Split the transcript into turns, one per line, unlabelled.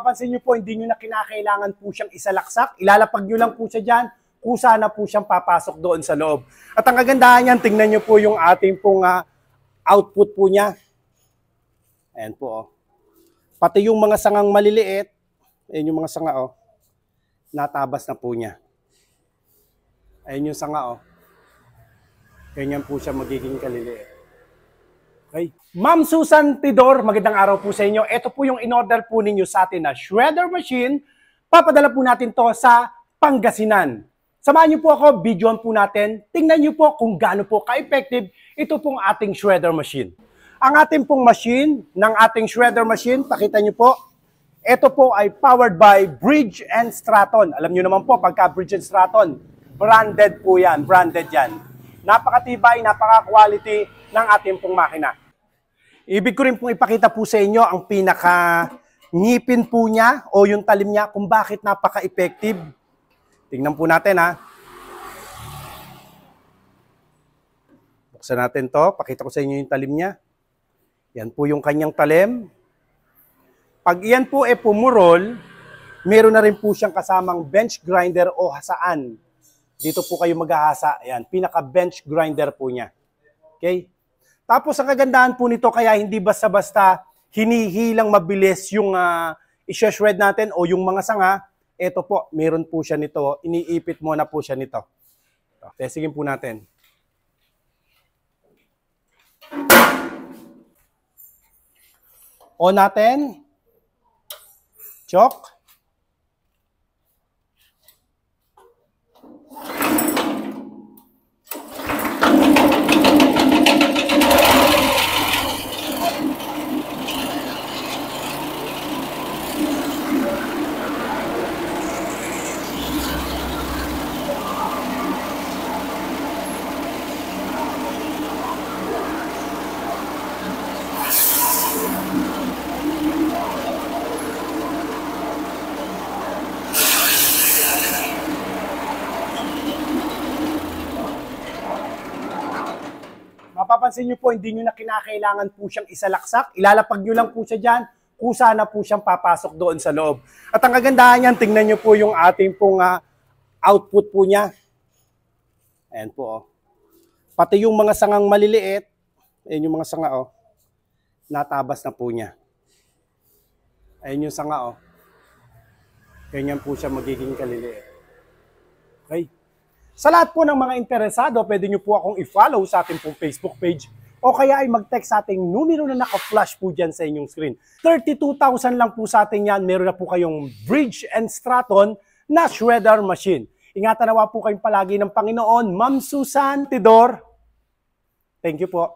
Mapapansin nyo po, hindi nyo na kinakailangan po siyang isalaksak. Ilalapag nyo lang po siya dyan, kusa na po siyang papasok doon sa loob. At ang kagandahan niyan, tingnan nyo po yung ating pong output po niya. Ayan po, oh. Pati yung mga sangang maliliit, ayan yung mga sanga, oh. Natabas na po niya. Ayan yung sanga, oh. Ganyan po siya magiging kaliliit. Okay. Ma'am Susan Tidor, magandang araw po sa inyo. Ito po yung in-order po ninyo sa atin na shredder machine. Papadala po natin to sa Pangasinan. Samahan niyo po ako, videoan po natin. Tingnan niyo po kung gaano po ka-effective ito pong ating shredder machine. Ang ating pong machine, ng ating shredder machine, pakita niyo po, ito po ay powered by Bridge & Stratton. Alam niyo naman po, pagka Bridge & Stratton, branded po yan, branded yan. Napakatibay, napaka-quality ng ating pong makina. Ibig ko rin pong ipakita po sa inyo ang pinaka-ngipin po niya o yung talim niya kung bakit napaka-effective. Tingnan po natin, ha. Buksan natin to. Pakita ko sa inyo yung talim niya. Yan po yung kanyang talim. Pag iyan po pumurol, meron na rin po siyang kasamang bench grinder o hasaan. Dito po kayo maghahasa. Ayan, pinaka-bench grinder po niya. Okay? Tapos ang kagandahan po nito, kaya hindi basta-basta hinihilang mabilis yung i-shred natin o yung mga sanga. Ito po, meron po siya nito. Iniipit mo na po siya nito. Testingin po natin. On natin. Chok. Mapapansin nyo po, hindi nyo na kinakailangan po siyang isalaksak. Ilalapag nyo lang po siya dyan, kusa na po siyang papasok doon sa loob. At ang kagandahan niyan, tingnan nyo po yung ating pong output po niya. Ayan po, oh. Pati yung mga sangang maliliit, ayan yung mga sanga, oh. Natabas na po niya. Ayan yung sanga, oh. Ganyan po siya magiging kaliliit. Okay? Sa lahat po ng mga interesado, pwede nyo po akong i-follow sa ating pong Facebook page o kaya ay mag-text sa ating numero na naka-flash po dyan sa inyong screen. 32,000 lang po sa atin yan. Meron na po kayong Bridge & Stratton na shredder machine. Ingatan nawa po kayong palagi ng Panginoon. Ma'am Susan Tidor. Thank you po.